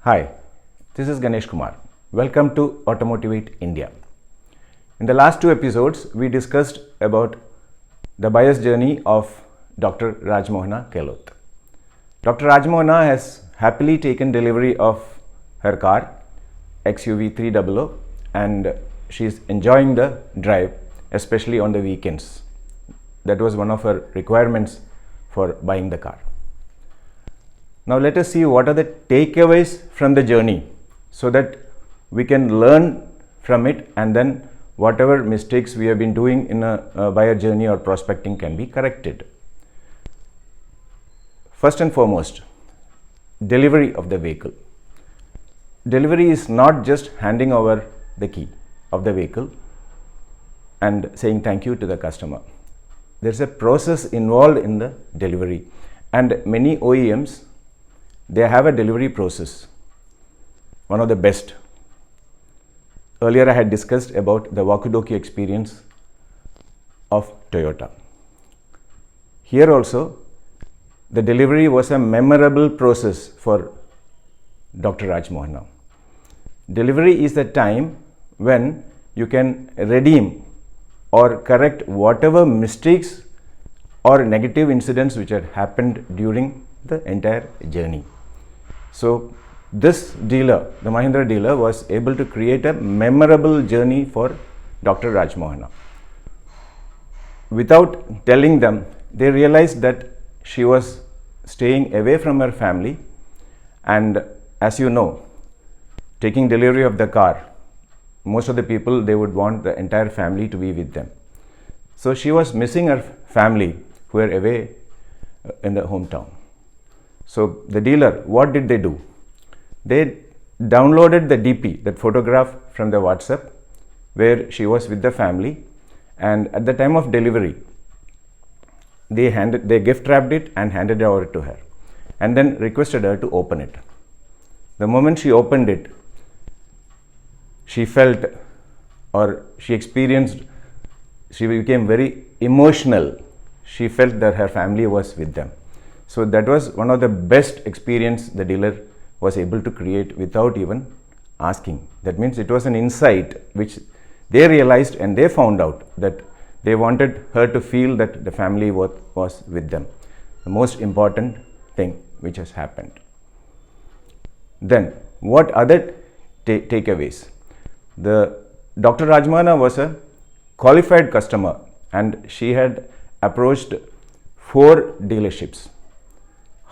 Hi, this is Ganesh Kumar. Welcome to Automotivate India. In the last two episodes, we discussed about the buyer's journey of Dr. Rajmohana Kehlot. Dr. Rajmohana has happily taken delivery of her car, XUV 300, and she is enjoying the drive, especially on the weekends. That was one of her requirements for buying the car. Now let us see what are the takeaways from the journey so that we can learn from it, and then whatever mistakes we have been doing in a buyer journey or prospecting can be corrected. First and foremost, delivery of the vehicle. Delivery is not just handing over the key of the vehicle and saying thank you to the customer. There is a process involved in the delivery, and many OEMs, they have a delivery process, one of the best. Earlier I had discussed about the walkie-talkie experience of Toyota. Here also, the delivery was a memorable process for Dr. Rajmohana. Delivery is the time when you can redeem or correct whatever mistakes or negative incidents which had happened during the entire journey. So this dealer, the Mahindra dealer, was able to create a memorable journey for Dr. Rajmohana. Without telling them, they realized that she was staying away from her family, and as you know, taking delivery of the car, most of the people, they would want the entire family to be with them. So she was missing her family who were away in the hometown. So the dealer, what did they do? They downloaded the DP, that photograph from the WhatsApp where she was with the family, and at the time of delivery, they gift wrapped it and handed it over to her, and then requested her to open it. The moment she opened it, she felt, or she experienced, she became very emotional. She felt that her family was with them. So that was one of the best experience the dealer was able to create without even asking. That means it was an insight which they realized, and they found out that they wanted her to feel that the family was with them. The most important thing which has happened. Then what other takeaways? The Dr. Rajmohana was a qualified customer, and she had approached 4 dealerships.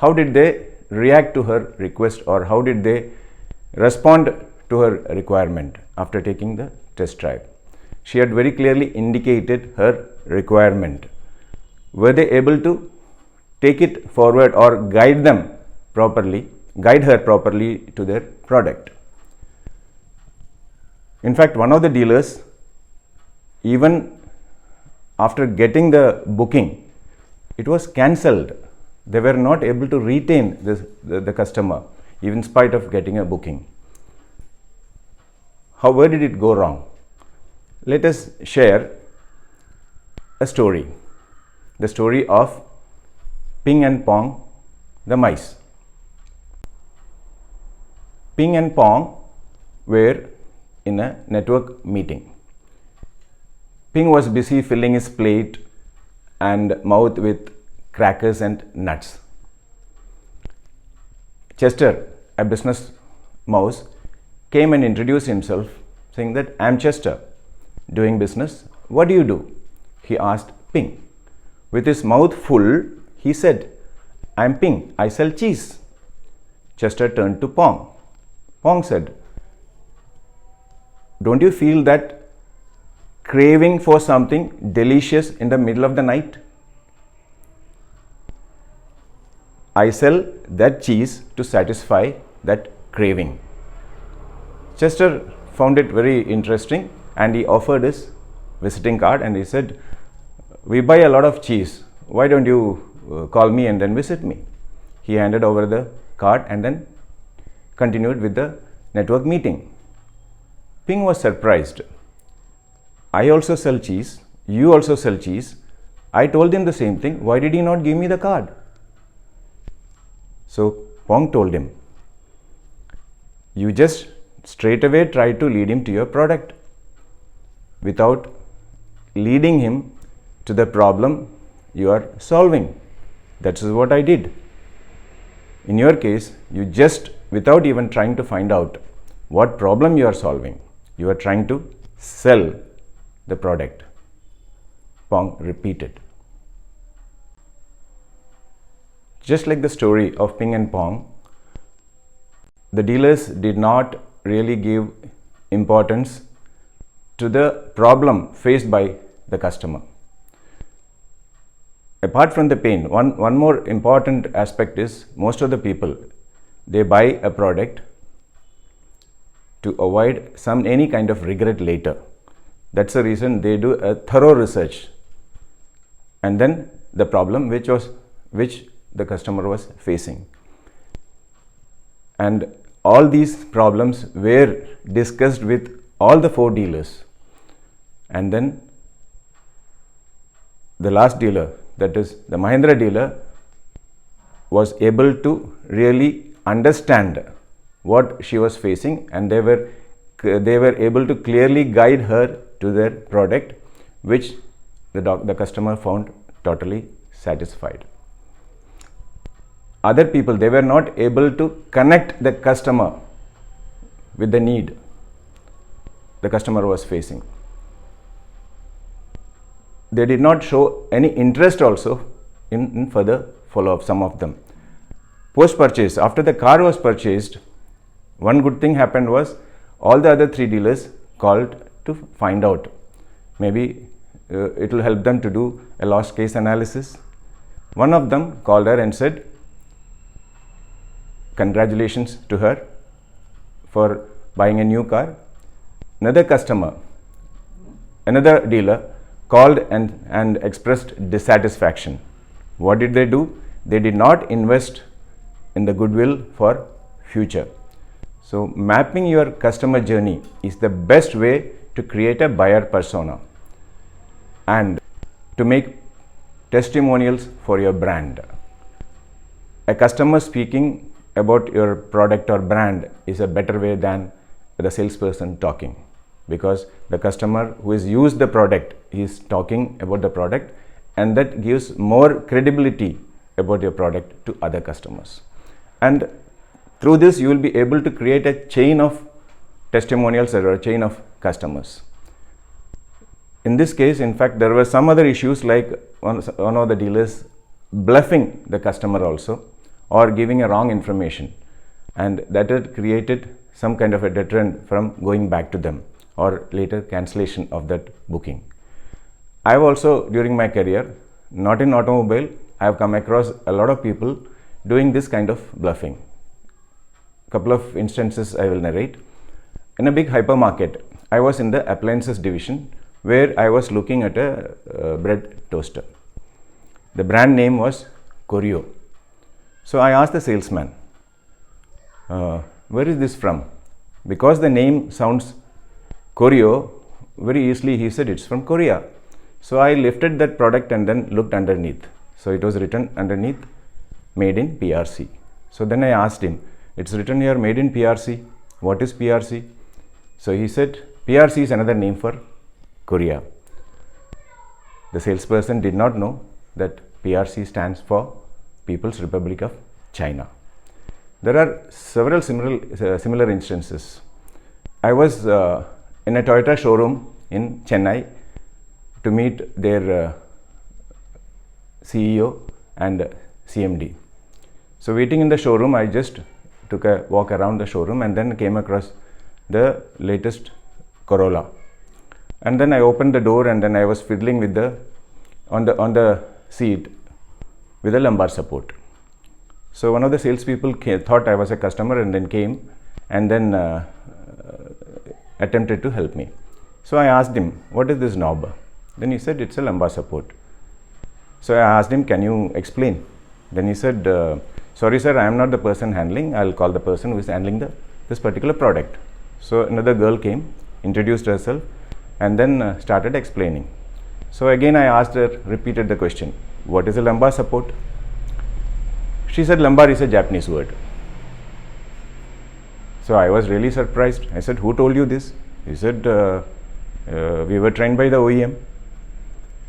How did they react to her request, or how did they respond to her requirement after taking the test drive? She had very clearly indicated her requirement. Were they able to take it forward or guide her properly to their product? In fact, one of the dealers, even after getting the booking, it was cancelled. They were not able to retain the customer, even in spite of getting a booking. Where did it go wrong? Let us share a story. The story of Ping and Pong, the mice. Ping and Pong were in a network meeting. Ping was busy filling his plate and mouth with crackers and nuts. Chester, a business mouse, came and introduced himself, saying that I am Chester, doing business. What do you do? He asked Ping. With his mouth full, he said, I am Ping, I sell cheese. Chester turned to Pong. Pong said, don't you feel that craving for something delicious in the middle of the night? I sell that cheese to satisfy that craving. Chester found it very interesting, and he offered his visiting card, and he said, we buy a lot of cheese. Why don't you call me and then visit me? He handed over the card and then continued with the network meeting. Ping was surprised. I also sell cheese. You also sell cheese. I told him the same thing. Why did he not give me the card? So Pong told him, You just straight away try to lead him to your product without leading him to the problem you are solving. That is what I did. In your case, you just, without even trying to find out what problem you are solving, you are trying to sell the product. Pong repeated. Just like the story of Ping and Pong, the dealers did not really give importance to the problem faced by the customer. Apart from the pain, one more important aspect is most of the people, they buy a product to avoid any kind of regret later. That's the reason they do a thorough research and then the problem which the customer was facing. And all these problems were discussed with all the 4 dealers. And then the last dealer, that is the Mahindra dealer, was able to really understand what she was facing, and they were able to clearly guide her to their product, which the customer found totally satisfied. Other people, they were not able to connect the customer with the need the customer was facing. They did not show any interest also in further follow-up, some of them. Post-purchase, after the car was purchased, one good thing happened was all the other 3 dealers called to find out. Maybe it will help them to do a loss case analysis. One of them called her and said, congratulations to her for buying a new car. Another dealer called and expressed dissatisfaction. What did they do? They did not invest in the goodwill for future. So mapping your customer journey is the best way to create a buyer persona and to make testimonials for your brand. A customer speaking about your product or brand is a better way than the salesperson talking, because the customer who has used the product is talking about the product, and that gives more credibility about your product to other customers. And through this you will be able to create a chain of testimonials or a chain of customers. In this case, in fact, there were some other issues like one of the dealers bluffing the customer also, or giving a wrong information, and that had created some kind of a deterrent from going back to them or later cancellation of that booking. I have also, during my career, not in automobile, I have come across a lot of people doing this kind of bluffing. Couple of instances I will narrate. In a big hypermarket, I was in the appliances division where I was looking at a bread toaster. The brand name was Corio. So I asked the salesman, where is this from? Because the name sounds Corio, very easily he said it's from Korea. So I lifted that product and then looked underneath. So it was written underneath made in PRC. So then I asked him, it's written here made in PRC. What is PRC? So he said, PRC is another name for Korea. The salesperson did not know that PRC stands for People's Republic of China. There are several similar instances. I was in a Toyota showroom in Chennai to meet their CEO and CMD. So waiting in the showroom, I just took a walk around the showroom and then came across the latest Corolla. And then I opened the door and then I was fiddling with on the seat with a lumbar support. So one of the salespeople thought I was a customer and then came and then attempted to help me. So I asked him, what is this knob? Then he said, it's a lumbar support. So I asked him, can you explain? Then he said, sorry sir, I am not the person handling. I'll call the person who is handling this particular product. So another girl came, introduced herself, and then started explaining. So again I asked her, repeated the question, what is a lumbar support? She said lumbar is a Japanese word. So I was really surprised. I said, who told you this? He said, we were trained by the OEM.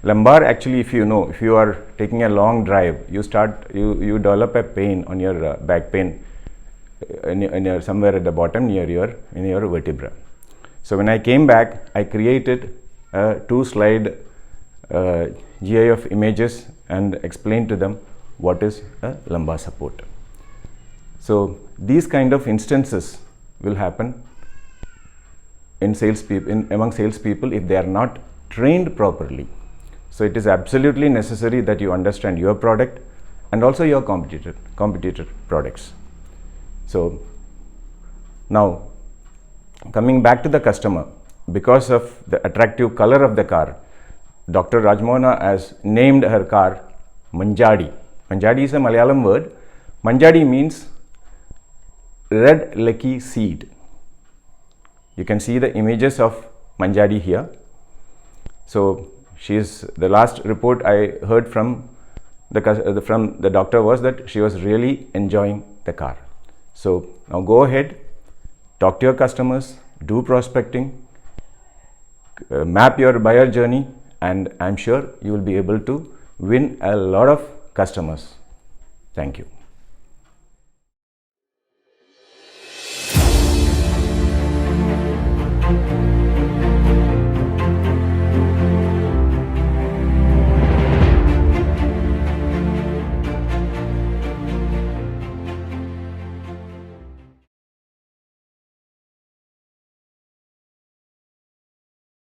Lumbar, actually, if you know, if you are taking a long drive, you develop a pain on your back pain in your somewhere at the bottom near your vertebra. So when I came back, I created a 2-slide GIF images and explained to them what is a lumbar support. So these kind of instances will happen in among salespeople if they are not trained properly. So it is absolutely necessary that you understand your product and also your competitor products. So now coming back to the customer, because of the attractive color of the car, Dr. Rajmona has named her car Manjadi. Manjadi is a Malayalam word. Manjadi means red lucky seed. You can see the images of Manjadi here. So the last report I heard from the doctor was that she was really enjoying the car. So now go ahead, talk to your customers, do prospecting, map your buyer journey, and I'm sure you will be able to win a lot of customers. Thank you.